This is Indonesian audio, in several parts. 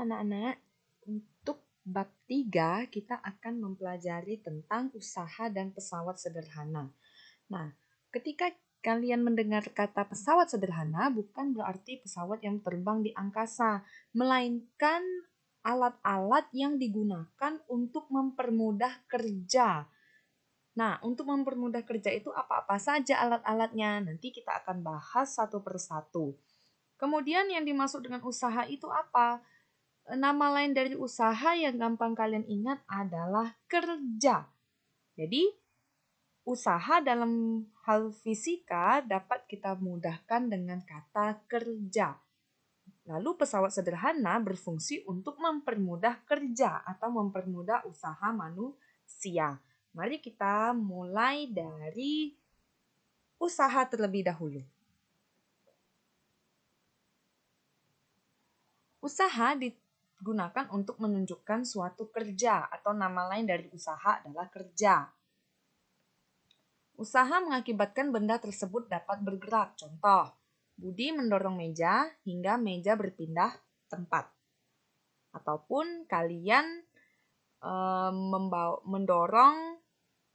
anak-anak, untuk bab 3 kita akan mempelajari tentang usaha dan pesawat sederhana. Nah, ketika kalian mendengar kata pesawat sederhana, bukan berarti pesawat yang terbang di angkasa, melainkan alat-alat yang digunakan untuk mempermudah kerja. Nah, untuk mempermudah kerja itu apa-apa saja alat-alatnya? Nanti kita akan bahas satu persatu. Kemudian yang dimaksud dengan usaha itu apa? Nama lain dari usaha yang gampang kalian ingat adalah kerja. Jadi, usaha dalam hal fisika dapat kita mudahkan dengan kata kerja. Lalu pesawat sederhana berfungsi untuk mempermudah kerja atau mempermudah usaha manusia. Mari kita mulai dari usaha terlebih dahulu. Usaha digunakan untuk menunjukkan suatu kerja atau nama lain dari usaha adalah kerja. Usaha mengakibatkan benda tersebut dapat bergerak. Contoh, Budi mendorong meja hingga meja berpindah tempat. Ataupun kalian mendorong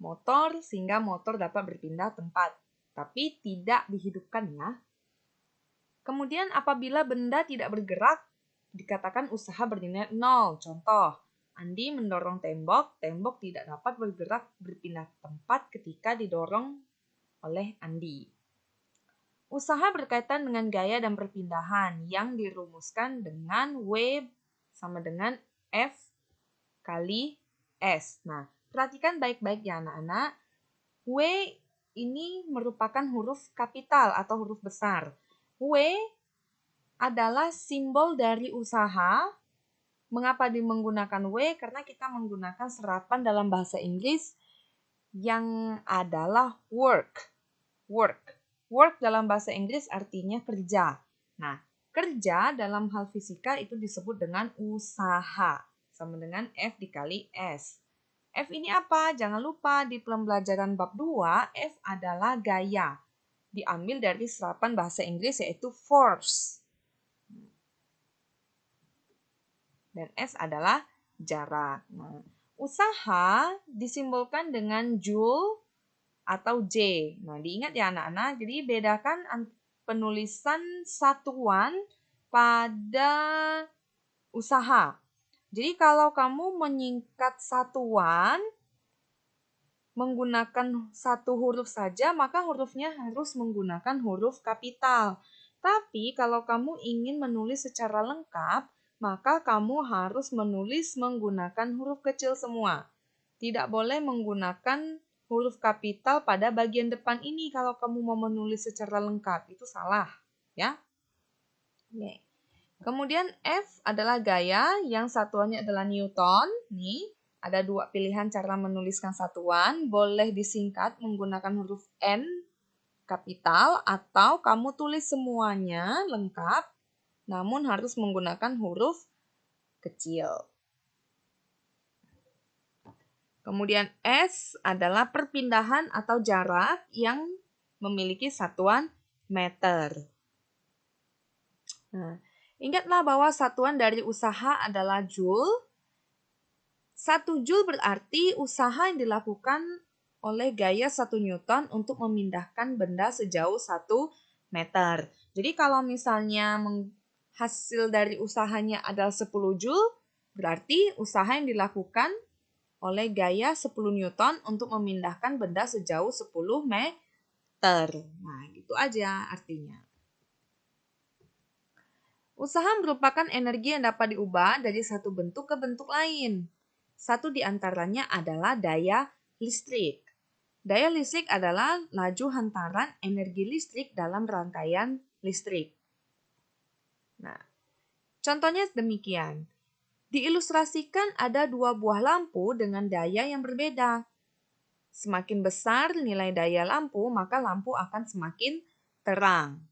motor sehingga motor dapat berpindah tempat. Tapi tidak dihidupkan ya. Kemudian apabila benda tidak bergerak, dikatakan usaha bernilai 0. Contoh, Andi mendorong tembok, tembok tidak dapat bergerak berpindah tempat ketika didorong oleh Andi. Usaha berkaitan dengan gaya dan perpindahan yang dirumuskan dengan W sama dengan F kali S. Nah, perhatikan baik-baik ya anak-anak. W ini merupakan huruf kapital atau huruf besar. W adalah simbol dari usaha. Mengapa menggunakan W? Karena kita menggunakan serapan dalam bahasa Inggris yang adalah work. Work. Work dalam bahasa Inggris artinya kerja. Nah, kerja dalam hal fisika itu disebut dengan usaha. Sama dengan F dikali S. F ini apa? Jangan lupa di pembelajaran bab 2, F adalah gaya. Diambil dari serapan bahasa Inggris yaitu force. Dan S adalah jarak. Nah, usaha disimbolkan dengan Joule atau J. Nah, diingat ya anak-anak. Jadi bedakan penulisan satuan pada usaha. Jadi kalau kamu menyingkat satuan menggunakan satu huruf saja, maka hurufnya harus menggunakan huruf kapital. Tapi kalau kamu ingin menulis secara lengkap, maka kamu harus menulis menggunakan huruf kecil semua. Tidak boleh menggunakan huruf kapital pada bagian depan ini kalau kamu mau menulis secara lengkap. Itu salah, ya. Oke. Kemudian F adalah gaya yang satuannya adalah Newton. Nih, ada dua pilihan cara menuliskan satuan. Boleh disingkat menggunakan huruf N kapital atau kamu tulis semuanya lengkap namun harus menggunakan huruf kecil. Kemudian S adalah perpindahan atau jarak yang memiliki satuan meter. Nah, ingatlah bahwa satuan dari usaha adalah Joule. 1 Joule berarti usaha yang dilakukan oleh gaya 1 Newton untuk memindahkan benda sejauh 1 meter. Jadi kalau misalnya hasil dari usahanya adalah 10 Joule, berarti usaha yang dilakukan oleh gaya 10 Newton untuk memindahkan benda sejauh 10 meter. Nah, gitu aja artinya. Usaha merupakan energi yang dapat diubah dari satu bentuk ke bentuk lain. Satu di antaranya adalah daya listrik. Daya listrik adalah laju hantaran energi listrik dalam rangkaian listrik. Nah, contohnya demikian. Diilustrasikan ada 2 buah lampu dengan daya yang berbeda. Semakin besar nilai daya lampu, maka lampu akan semakin terang.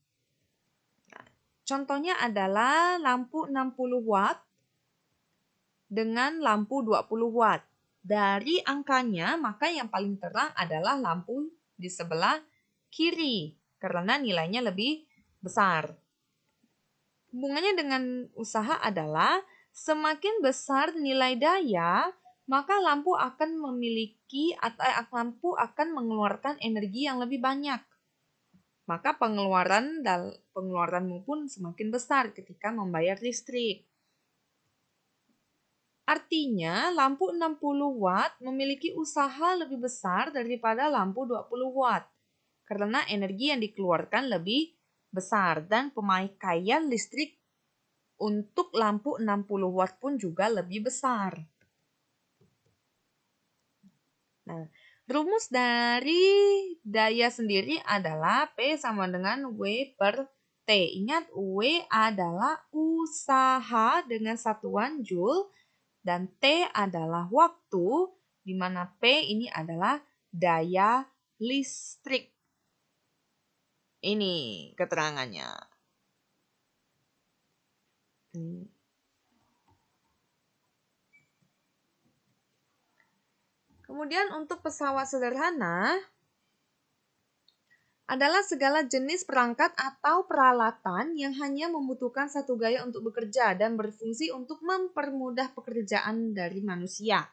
Nah, contohnya adalah lampu 60 watt dengan lampu 20 watt. Dari angkanya, maka yang paling terang adalah lampu di sebelah kiri, karena nilainya lebih besar. Hubungannya dengan usaha adalah Semakin besar nilai daya, maka lampu akan mengeluarkan energi yang lebih banyak. Maka pengeluaranmu pun semakin besar ketika membayar listrik. Artinya, lampu 60 watt memiliki usaha lebih besar daripada lampu 20 watt karena energi yang dikeluarkan lebih besar dan pemakaian listrik untuk lampu 60 watt pun juga lebih besar. Nah, rumus dari daya sendiri adalah P sama dengan W per T. Ingat, W adalah usaha dengan satuan Joule dan T adalah waktu, di mana P ini adalah daya listrik. Ini keterangannya. Kemudian untuk pesawat sederhana adalah segala jenis perangkat atau peralatan yang hanya membutuhkan satu gaya untuk bekerja dan berfungsi untuk mempermudah pekerjaan dari manusia.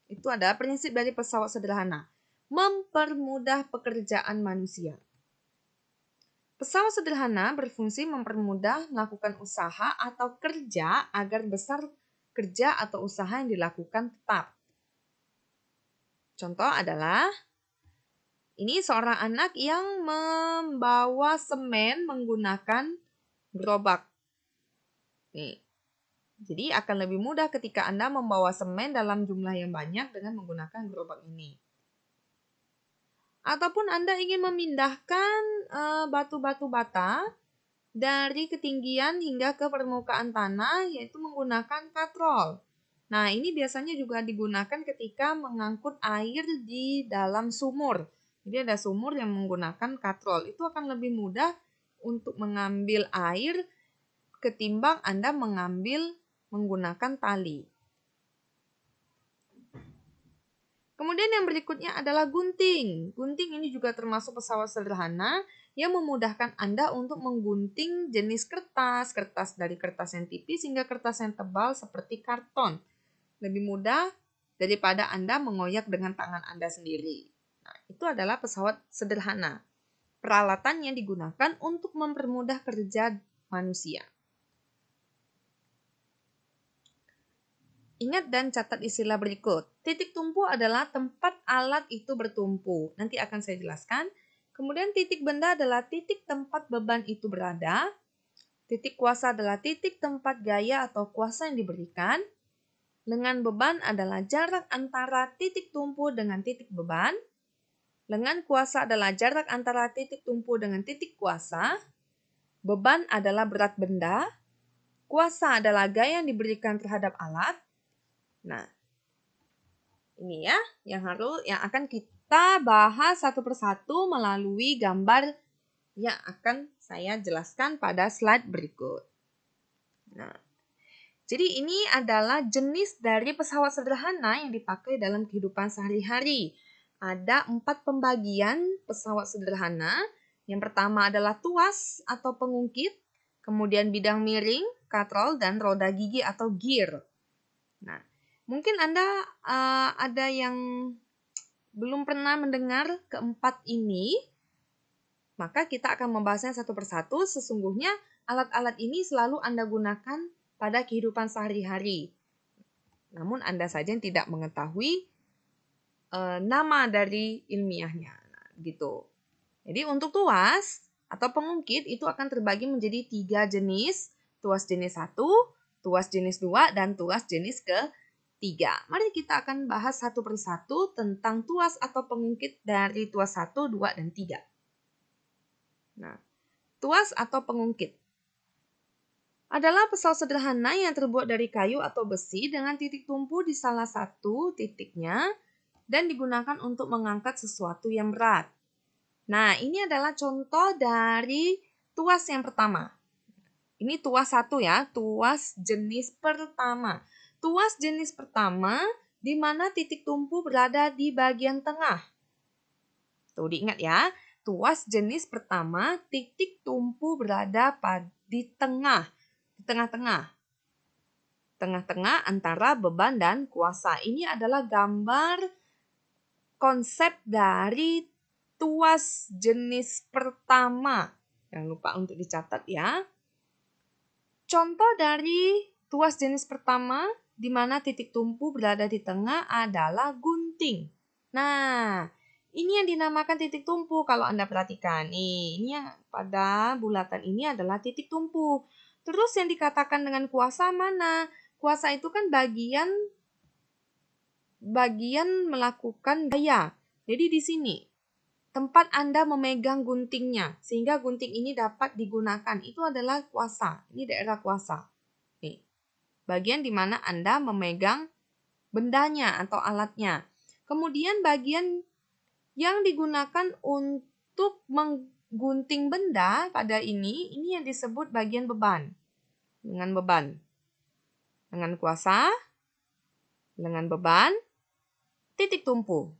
Itu adalah prinsip dari pesawat sederhana. Mempermudah pekerjaan manusia. Pesawat sederhana berfungsi mempermudah melakukan usaha atau kerja agar besar kerja atau usaha yang dilakukan tetap. Contoh adalah ini seorang anak yang membawa semen menggunakan gerobak. Nih. Jadi akan lebih mudah ketika Anda membawa semen dalam jumlah yang banyak dengan menggunakan gerobak ini. Ataupun Anda ingin memindahkan batu-batu bata dari ketinggian hingga ke permukaan tanah, yaitu menggunakan katrol. Nah, ini biasanya juga digunakan ketika mengangkut air di dalam sumur. Jadi ada sumur yang menggunakan katrol. Itu akan lebih mudah untuk mengambil air ketimbang Anda menggunakan tali. Kemudian yang berikutnya adalah gunting. Gunting ini juga termasuk pesawat sederhana yang memudahkan Anda untuk menggunting jenis kertas dari kertas yang tipis hingga kertas yang tebal seperti karton. Lebih mudah daripada Anda mengoyak dengan tangan Anda sendiri. Nah, itu adalah pesawat sederhana. Peralatan yang digunakan untuk mempermudah kerja manusia. Ingat dan catat istilah berikut. Titik tumpu adalah tempat alat itu bertumpu. Nanti akan saya jelaskan. Kemudian titik benda adalah titik tempat beban itu berada. Titik kuasa adalah titik tempat gaya atau kuasa yang diberikan. Lengan beban adalah jarak antara titik tumpu dengan titik beban. Lengan kuasa adalah jarak antara titik tumpu dengan titik kuasa. Beban adalah berat benda. Kuasa adalah gaya yang diberikan terhadap alat. Nah, ini ya yang akan kita bahas satu persatu melalui gambar yang akan saya jelaskan pada slide berikut. Nah, jadi ini adalah jenis dari pesawat sederhana yang dipakai dalam kehidupan sehari-hari. Ada 4 pembagian pesawat sederhana. Yang pertama adalah tuas atau pengungkit, kemudian bidang miring, katrol, dan roda gigi atau gear. Nah, mungkin Anda ada yang belum pernah mendengar keempat ini, maka kita akan membahasnya satu persatu. Sesungguhnya alat-alat ini selalu Anda gunakan pada kehidupan sehari-hari. Namun Anda saja yang tidak mengetahui nama dari ilmiahnya. Nah, gitu. Jadi untuk tuas atau pengungkit itu akan terbagi menjadi 3 jenis. Tuas jenis 1, tuas jenis 2, dan tuas jenis ke-3. Mari kita akan bahas satu persatu tentang tuas atau pengungkit dari tuas 1, 2, dan 3. Nah, tuas atau pengungkit adalah pesawat sederhana yang terbuat dari kayu atau besi dengan titik tumpu di salah satu titiknya dan digunakan untuk mengangkat sesuatu yang berat. Nah, ini adalah contoh dari tuas yang pertama. Ini tuas 1 ya, tuas jenis pertama. Tuas jenis pertama di mana titik tumpu berada di bagian tengah. Tuh diingat ya, tuas jenis pertama titik tumpu berada di tengah. Di tengah-tengah. tengah-tengah antara beban dan kuasa. Ini adalah gambar konsep dari tuas jenis pertama. Jangan lupa untuk dicatat ya. Contoh dari tuas jenis pertama di mana titik tumpu berada di tengah adalah gunting. Nah, ini yang dinamakan titik tumpu kalau Anda perhatikan. Nih, ini yang pada bulatan ini adalah titik tumpu. Terus yang dikatakan dengan kuasa mana? Kuasa itu kan bagian melakukan gaya. Jadi di sini tempat Anda memegang guntingnya sehingga gunting ini dapat digunakan. Itu adalah kuasa. Ini daerah kuasa. Nih, bagian di mana Anda memegang bendanya atau alatnya. Kemudian bagian yang digunakan untuk menggunting benda pada ini yang disebut bagian beban. Dengan kuasa, dengan beban, titik tumpu.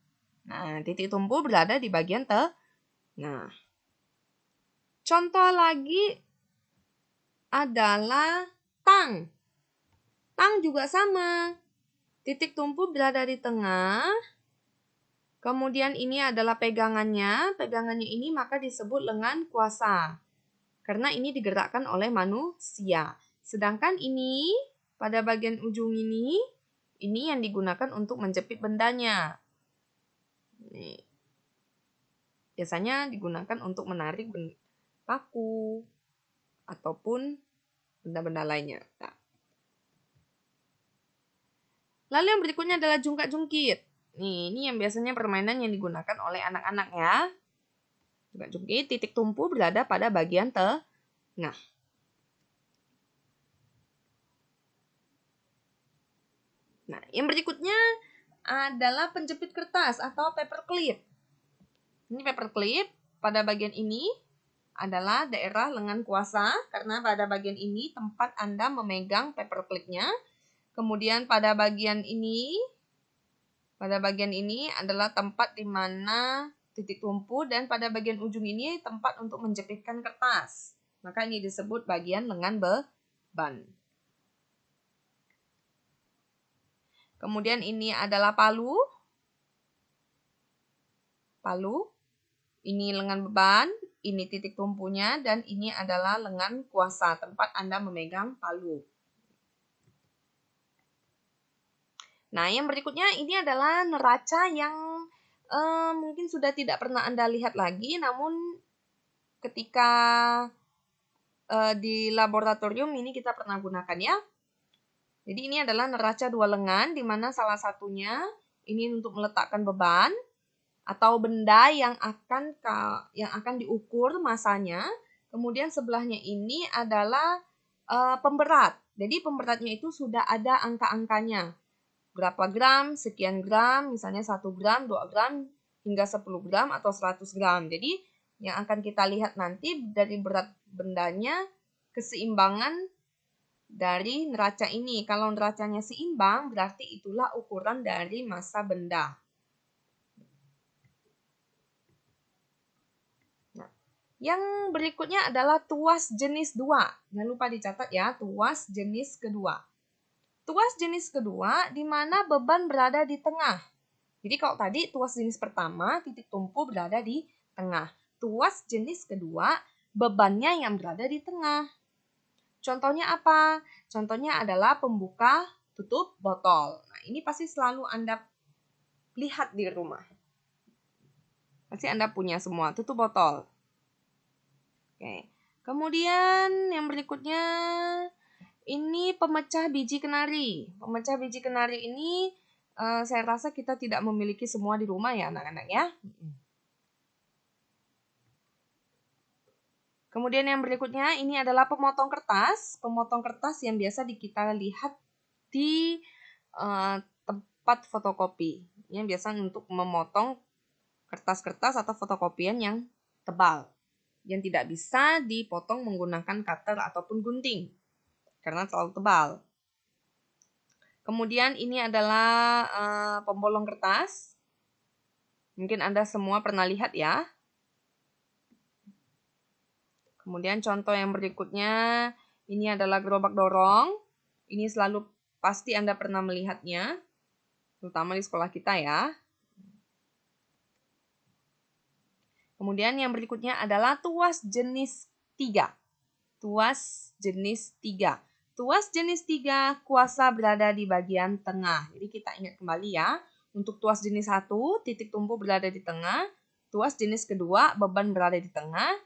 Nah, titik tumpu berada di bagian tengah. Contoh lagi adalah tang. Tang juga sama. Titik tumpu berada di tengah. Kemudian ini adalah pegangannya. Pegangannya ini maka disebut lengan kuasa. Karena ini digerakkan oleh manusia. Sedangkan ini pada bagian ujung ini yang digunakan untuk menjepit bendanya. Nih. Biasanya digunakan untuk menarik paku ataupun benda-benda lainnya. Nah. Lalu yang berikutnya adalah jungkat-jungkit. Nih, ini yang biasanya permainan yang digunakan oleh anak-anak ya. Jungkat-jungkit, titik tumpu berada pada bagian tengah. Nah, yang berikutnya adalah penjepit kertas atau paperclip. Ini paperclip pada bagian ini adalah daerah lengan kuasa karena pada bagian ini tempat Anda memegang paperclipnya. Kemudian pada bagian ini adalah tempat di mana titik tumpu dan pada bagian ujung ini tempat untuk menjepitkan kertas. Maka ini disebut bagian lengan beban. Kemudian ini adalah palu. Ini lengan beban, ini titik tumpunya, dan ini adalah lengan kuasa, tempat Anda memegang palu. Nah, yang berikutnya ini adalah neraca yang mungkin sudah tidak pernah Anda lihat lagi, namun ketika di laboratorium ini kita pernah gunakan ya. Jadi ini adalah neraca dua lengan, di mana salah satunya ini untuk meletakkan beban atau benda yang akan diukur masanya. Kemudian sebelahnya ini adalah pemberat. Jadi pemberatnya itu sudah ada angka-angkanya. Berapa gram, sekian gram, misalnya 1 gram, 2 gram, hingga 10 gram atau 100 gram. Jadi yang akan kita lihat nanti dari berat bendanya, keseimbangan dari neraca ini. Kalau neracanya seimbang, berarti itulah ukuran dari massa benda. Nah, yang berikutnya adalah tuas jenis 2. Jangan lupa dicatat ya, tuas jenis kedua. Tuas jenis kedua di mana beban berada di tengah. Jadi kalau tadi tuas jenis pertama, titik tumpu berada di tengah. Tuas jenis kedua, bebannya yang berada di tengah. Contohnya apa? Contohnya adalah pembuka tutup botol. Nah, ini pasti selalu Anda lihat di rumah. Pasti Anda punya semua tutup botol. Oke. Kemudian yang berikutnya ini pemecah biji kenari. Pemecah biji kenari ini saya rasa kita tidak memiliki semua di rumah ya anak-anak ya. Kemudian yang berikutnya ini adalah pemotong kertas. Pemotong kertas yang biasa kita lihat di tempat fotokopi. Yang biasa untuk memotong kertas-kertas atau fotokopian yang tebal. Yang tidak bisa dipotong menggunakan cutter ataupun gunting. Karena terlalu tebal. Kemudian ini adalah pembolong kertas. Mungkin Anda semua pernah lihat ya. Kemudian contoh yang berikutnya, ini adalah gerobak dorong. Ini selalu Pasti Anda pernah melihatnya, terutama di sekolah kita ya. Kemudian yang berikutnya adalah tuas jenis 3. Tuas jenis 3. Tuas jenis 3 kuasa berada di bagian tengah. Jadi kita ingat kembali ya. Untuk tuas jenis 1, titik tumpu berada di tengah. Tuas jenis kedua, beban berada di tengah.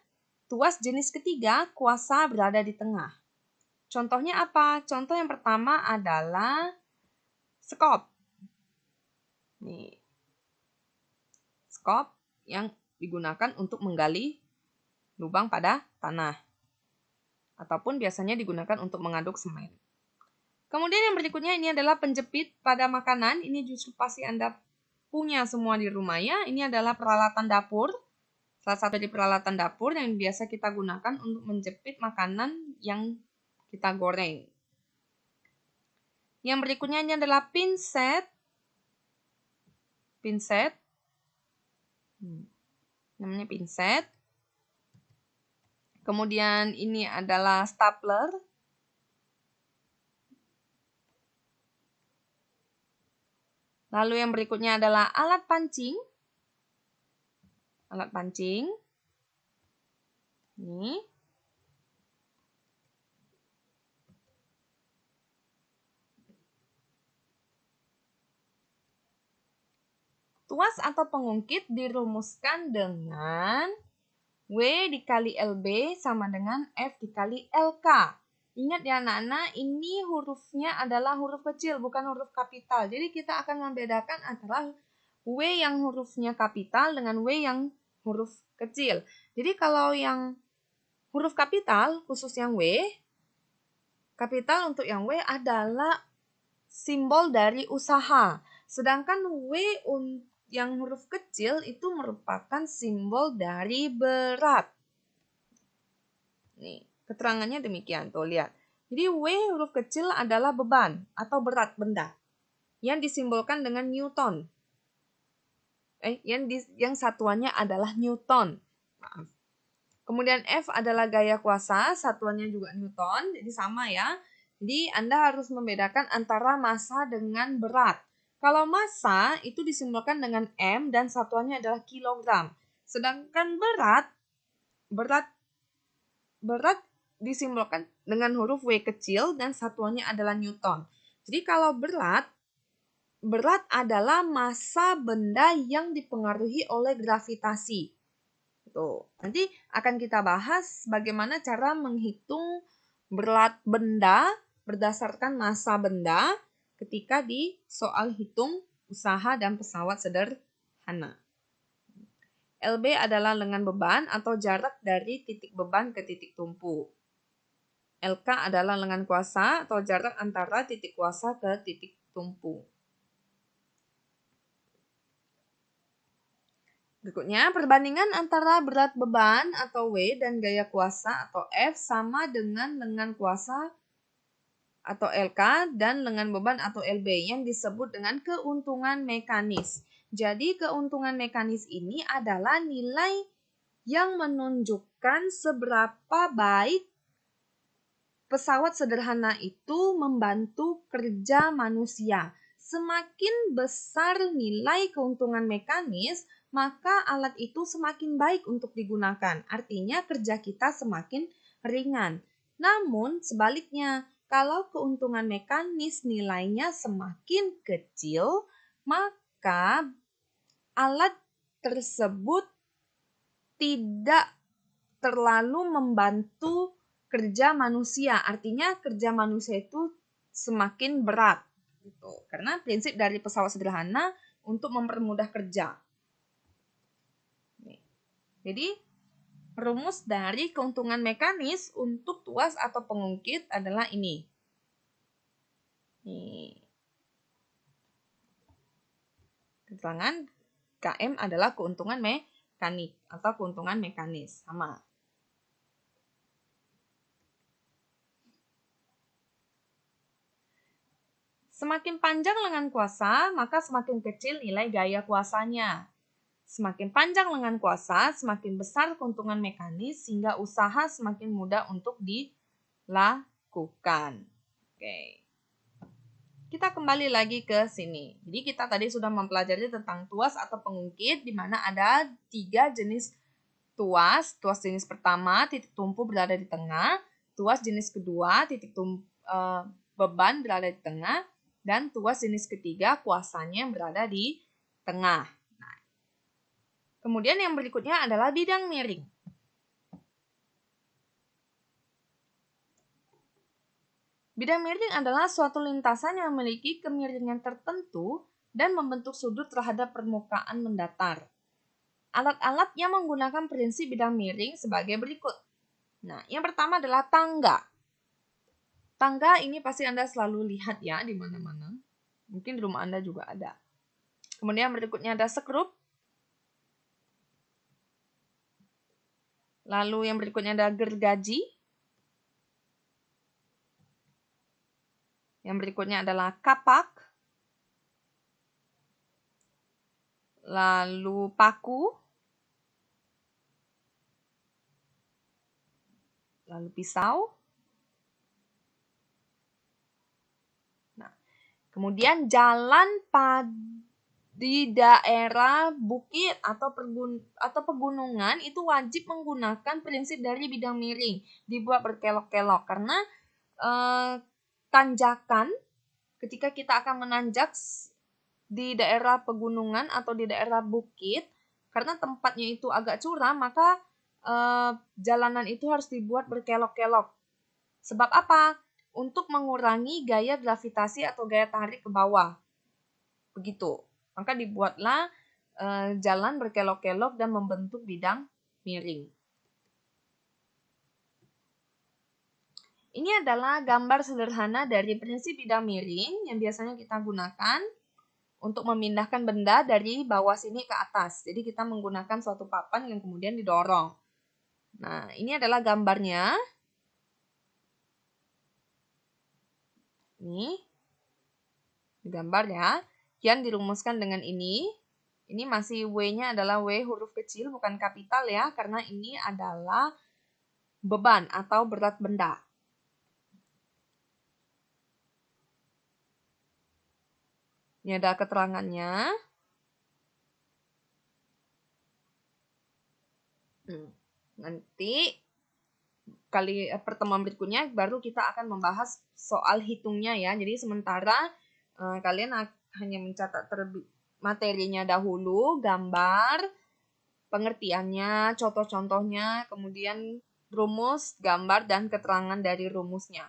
Tuas jenis ketiga, kuasa berada di tengah. Contohnya apa? Contoh yang pertama adalah skop. Nih. Skop yang digunakan untuk menggali lubang pada tanah. Ataupun biasanya digunakan untuk mengaduk semen. Kemudian yang berikutnya ini adalah penjepit pada makanan. Ini justru pasti Anda punya semua di rumah ya. Ini adalah peralatan dapur. Salah satu dari peralatan dapur yang biasa kita gunakan untuk menjepit makanan yang kita goreng. Yang berikutnya ini adalah pinset. Pinset. Namanya pinset. Kemudian ini adalah stapler. Lalu yang berikutnya adalah alat pancing. Alat pancing. Ini. Tuas atau pengungkit dirumuskan dengan W dikali LB sama dengan F dikali LK. Ingat ya anak-anak, ini hurufnya adalah huruf kecil, bukan huruf kapital. Jadi kita akan membedakan antara W yang hurufnya kapital dengan W yang huruf kecil. Jadi kalau yang huruf kapital, khusus yang W, kapital untuk yang W adalah simbol dari usaha. Sedangkan W yang huruf kecil itu merupakan simbol dari berat. Nih, keterangannya demikian, tuh lihat. Jadi W huruf kecil adalah beban atau berat benda yang disimbolkan dengan Newton. Yang satuannya adalah Newton. Maaf. Kemudian F adalah gaya kuasa, satuannya juga Newton, jadi sama ya. Jadi Anda harus membedakan antara massa dengan berat. Kalau massa itu disimbolkan dengan M dan satuannya adalah kilogram. Sedangkan berat disimbolkan dengan huruf W kecil dan satuannya adalah Newton. Jadi kalau berat adalah massa benda yang dipengaruhi oleh gravitasi. Tuh, nanti akan kita bahas bagaimana cara menghitung berat benda berdasarkan massa benda ketika di soal hitung usaha dan pesawat sederhana. LB adalah lengan beban atau jarak dari titik beban ke titik tumpu. LK adalah lengan kuasa atau jarak antara titik kuasa ke titik tumpu. Berikutnya, perbandingan antara berat beban atau W dan gaya kuasa atau F sama dengan lengan kuasa atau LK dan lengan beban atau LB yang disebut dengan keuntungan mekanis. Jadi keuntungan mekanis ini adalah nilai yang menunjukkan seberapa baik pesawat sederhana itu membantu kerja manusia. Semakin besar nilai keuntungan mekanis, maka alat itu semakin baik untuk digunakan. Artinya kerja kita semakin ringan. Namun sebaliknya, kalau keuntungan mekanis nilainya semakin kecil, maka alat tersebut tidak terlalu membantu kerja manusia. Artinya kerja manusia itu semakin berat. Gitu. Karena prinsip dari pesawat sederhana untuk mempermudah kerja. Jadi rumus dari keuntungan mekanis untuk tuas atau pengungkit adalah ini. Keterangan KM adalah keuntungan mekanik atau keuntungan mekanis. Sama. Semakin panjang lengan kuasa, maka semakin kecil nilai gaya kuasanya. Semakin panjang lengan kuasa, semakin besar keuntungan mekanis sehingga usaha semakin mudah untuk dilakukan. Oke. Kita kembali lagi ke sini. Jadi kita tadi sudah mempelajari tentang tuas atau pengungkit, di mana ada 3 jenis tuas. Tuas jenis pertama, titik tumpu berada di tengah. Tuas jenis kedua, beban berada di tengah. Dan tuas jenis ketiga, kuasanya yang berada di tengah. Nah, kemudian yang berikutnya adalah bidang miring. Bidang miring adalah suatu lintasan yang memiliki kemiringan tertentu dan membentuk sudut terhadap permukaan mendatar. Alat-alat yang menggunakan prinsip bidang miring sebagai berikut. Nah, yang pertama adalah tangga. Tangga ini pasti Anda selalu lihat ya di mana-mana. Mungkin di rumah Anda juga ada. Kemudian berikutnya ada sekrup. Lalu yang berikutnya ada gergaji. Yang berikutnya adalah kapak. Lalu paku. Lalu pisau. Nah, kemudian jalan di daerah bukit atau pegunungan itu wajib menggunakan prinsip dari bidang miring. Dibuat berkelok-kelok karena tanjakan ketika kita akan menanjak di daerah pegunungan atau di daerah bukit, karena tempatnya itu agak curam, maka jalanan itu harus dibuat berkelok-kelok. Sebab apa? Untuk mengurangi gaya gravitasi atau gaya tarik ke bawah. Begitu. Maka dibuatlah jalan berkelok-kelok dan membentuk bidang miring. Ini adalah gambar sederhana dari prinsip bidang miring yang biasanya kita gunakan untuk memindahkan benda dari bawah sini ke atas. Jadi kita menggunakan suatu papan yang kemudian didorong. Nah, ini adalah gambarnya. Ini gambar ya, yang dirumuskan dengan ini. Ini masih W-nya adalah W huruf kecil, bukan kapital ya, karena ini adalah beban atau berat benda. Ini ada keterangannya. Nanti pertemuan berikutnya baru kita akan membahas soal hitungnya ya. Jadi sementara kalian hanya mencatat materinya dahulu, gambar, pengertiannya, contoh-contohnya, kemudian rumus, gambar, dan keterangan dari rumusnya.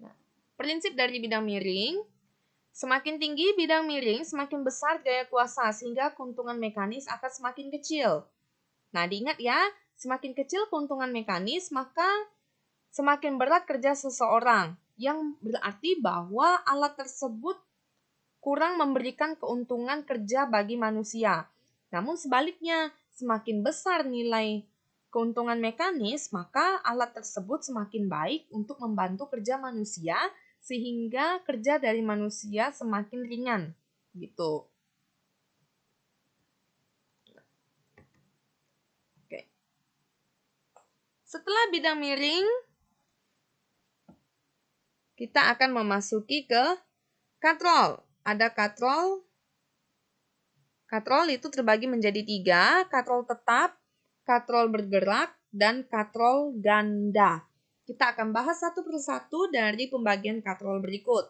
Nah, prinsip dari bidang miring, semakin tinggi bidang miring, semakin besar gaya kuasa, sehingga keuntungan mekanis akan semakin kecil. Nah, diingat ya, semakin kecil keuntungan mekanis, maka semakin berat kerja seseorang, yang berarti bahwa alat tersebut kurang memberikan keuntungan kerja bagi manusia. Namun sebaliknya, semakin besar nilai keuntungan mekanis, maka alat tersebut semakin baik untuk membantu kerja manusia, sehingga kerja dari manusia semakin ringan. Gitu. Oke. Setelah bidang miring, kita akan memasuki ke katrol. Ada katrol. Katrol itu terbagi menjadi 3, katrol tetap, katrol bergerak, dan katrol ganda. Kita akan bahas satu persatu dari pembagian katrol berikut.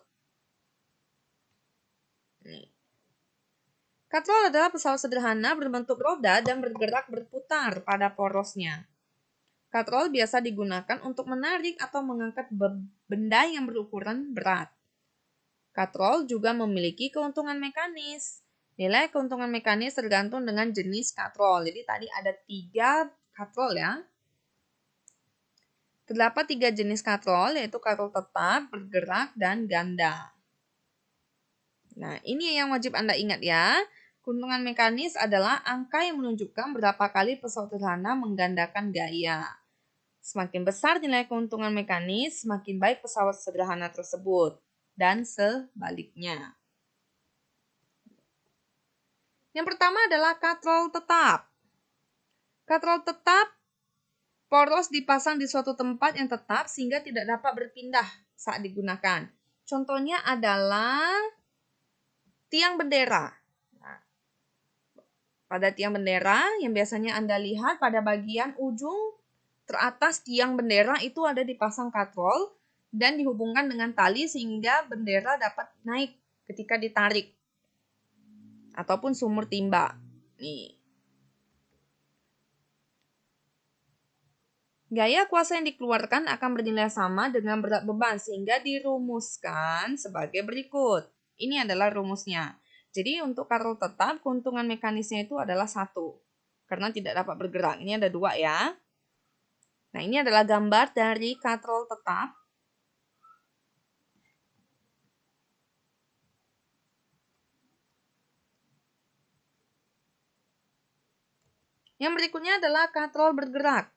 Katrol adalah pesawat sederhana berbentuk roda dan bergerak berputar pada porosnya. Katrol biasa digunakan untuk menarik atau mengangkat benda yang berukuran berat. Katrol juga memiliki keuntungan mekanis. Nilai keuntungan mekanis tergantung dengan jenis katrol. Jadi tadi ada 3 katrol ya. Terdapat 3 jenis katrol, yaitu katrol tetap, bergerak, dan ganda. Nah, ini yang wajib Anda ingat ya. Keuntungan mekanis adalah angka yang menunjukkan berapa kali pesawat sederhana menggandakan gaya. Semakin besar nilai keuntungan mekanis, semakin baik pesawat sederhana tersebut. Dan sebaliknya. Yang pertama adalah katrol tetap. Katrol tetap poros dipasang di suatu tempat yang tetap sehingga tidak dapat berpindah saat digunakan. Contohnya adalah tiang bendera. Nah, pada tiang bendera yang biasanya Anda lihat pada bagian ujung teratas tiang bendera itu ada dipasang katrol dan dihubungkan dengan tali sehingga bendera dapat naik ketika ditarik. Ataupun sumur timba. Nih. Gaya kuasa yang dikeluarkan akan bernilai sama dengan berat beban sehingga dirumuskan sebagai berikut. Ini adalah rumusnya. Jadi untuk katrol tetap keuntungan mekanisnya itu adalah 1 karena tidak dapat bergerak. Ini ada 2 ya. Nah, ini adalah gambar dari katrol tetap. Yang berikutnya adalah katrol bergerak.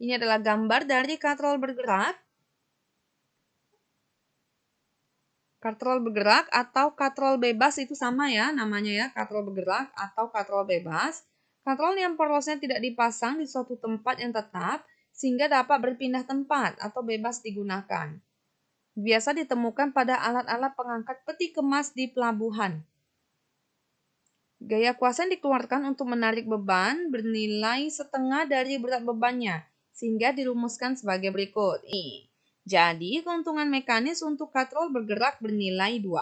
Ini adalah gambar dari katrol bergerak. Katrol bergerak atau katrol bebas itu sama ya namanya ya, katrol bergerak atau katrol bebas. Katrol yang porosnya tidak dipasang di suatu tempat yang tetap sehingga dapat berpindah tempat atau bebas digunakan. Biasa ditemukan pada alat-alat pengangkat peti kemas di pelabuhan. Gaya kuasa yang dikeluarkan untuk menarik beban bernilai setengah dari berat bebannya sehingga dirumuskan sebagai berikut. Jadi, keuntungan mekanis untuk katrol bergerak bernilai 2.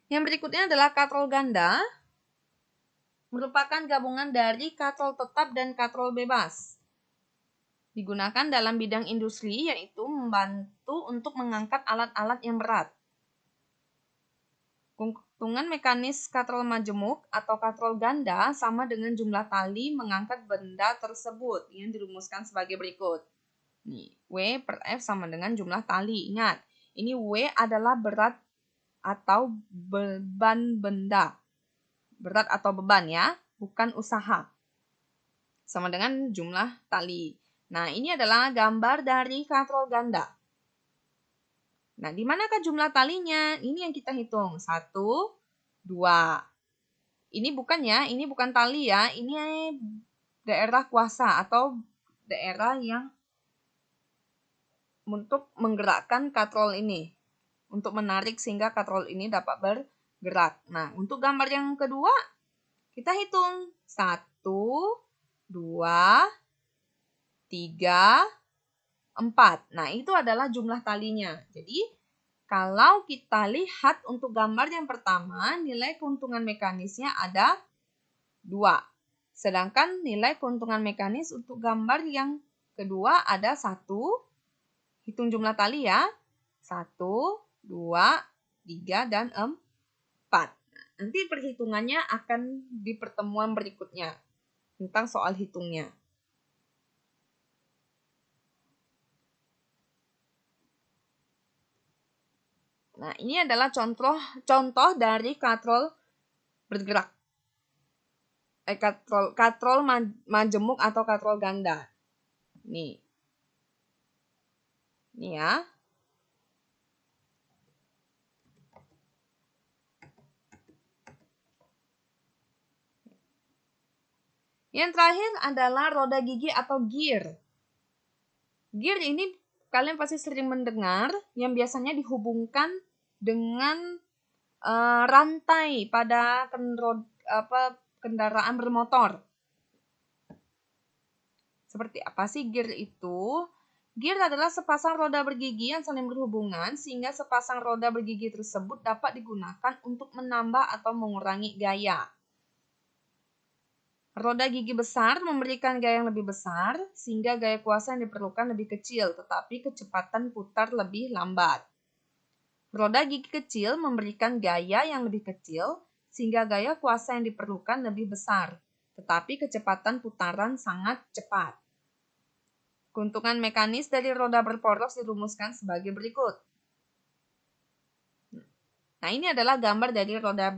Yang berikutnya adalah katrol ganda. Merupakan gabungan dari katrol tetap dan katrol bebas. Digunakan dalam bidang industri, yaitu membantu untuk mengangkat alat-alat yang berat. Keuntungan mekanis katrol majemuk atau katrol ganda sama dengan jumlah tali mengangkat benda tersebut yang dirumuskan sebagai berikut. Nih, W per F sama dengan jumlah tali. Ingat, ini W adalah berat atau beban benda. Berat atau beban ya, bukan usaha. Sama dengan jumlah tali. Nah, ini adalah gambar dari katrol ganda. Nah, di manakah jumlah talinya? Ini yang kita hitung. 1, 2. Ini bukan ya, ini bukan tali ya. Ini daerah kuasa atau daerah yang untuk menggerakkan katrol ini. Untuk menarik sehingga katrol ini dapat bergerak. Nah, untuk gambar yang kedua, kita hitung. 1, 2, 3, 4. Nah, itu adalah jumlah talinya. Jadi, kalau kita lihat untuk gambar yang pertama, nilai keuntungan mekanisnya ada 2. Sedangkan nilai keuntungan mekanis untuk gambar yang kedua ada 1. Hitung jumlah tali ya. 1, 2, 3, dan 4. Nanti perhitungannya akan di pertemuan berikutnya tentang soal hitungnya. Nah, ini adalah contoh dari katrol bergerak. Katrol majemuk atau katrol ganda. Nih. Nih ya. Yang terakhir adalah roda gigi atau gear. Gear ini kalian pasti sering mendengar yang biasanya dihubungkan dengan rantai pada kendaraan bermotor. Seperti apa sih gear itu? Gear adalah sepasang roda bergigi yang saling berhubungan sehingga sepasang roda bergigi tersebut dapat digunakan untuk menambah atau mengurangi gaya. Roda gigi besar memberikan gaya yang lebih besar sehingga gaya kuasa yang diperlukan lebih kecil tetapi kecepatan putar lebih lambat. Roda gigi kecil memberikan gaya yang lebih kecil sehingga gaya kuasa yang diperlukan lebih besar tetapi kecepatan putaran sangat cepat. Keuntungan mekanis dari roda berporos dirumuskan sebagai berikut. Nah, ini adalah gambar dari roda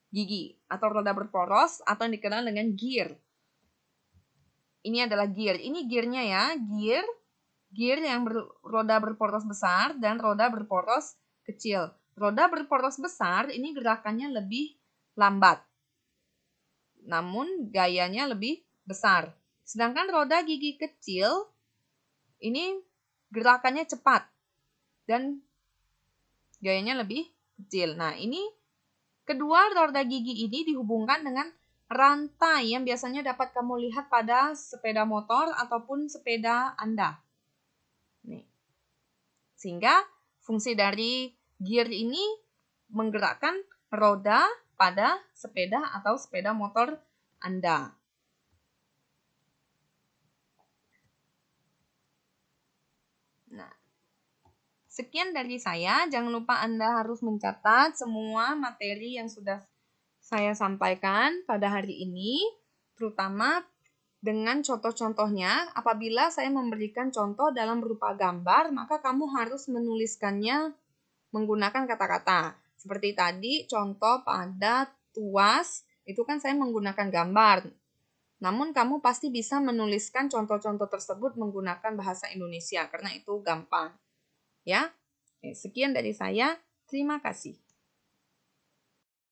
gigi atau roda berporos atau yang dikenal dengan gear. Ini adalah gear. Ini gearnya ya, gear yang roda berporos besar dan roda berporos kecil. Roda berporos besar ini gerakannya lebih lambat. Namun gayanya lebih besar. Sedangkan roda gigi kecil ini gerakannya cepat dan gayanya lebih kecil. Nah, ini kedua roda gigi ini dihubungkan dengan rantai yang biasanya dapat kamu lihat pada sepeda motor ataupun sepeda Anda. Nih. Sehingga fungsi dari gear ini menggerakkan roda pada sepeda atau sepeda motor Anda. Nah, sekian dari saya. Jangan lupa Anda harus mencatat semua materi yang sudah saya sampaikan pada hari ini, terutama dengan contoh-contohnya. Apabila saya memberikan contoh dalam berupa gambar, maka kamu harus menuliskannya menggunakan kata-kata. Seperti tadi, contoh pada tuas, itu kan saya menggunakan gambar. Namun kamu pasti bisa menuliskan contoh-contoh tersebut menggunakan bahasa Indonesia, karena itu gampang. Ya, sekian dari saya. Terima kasih.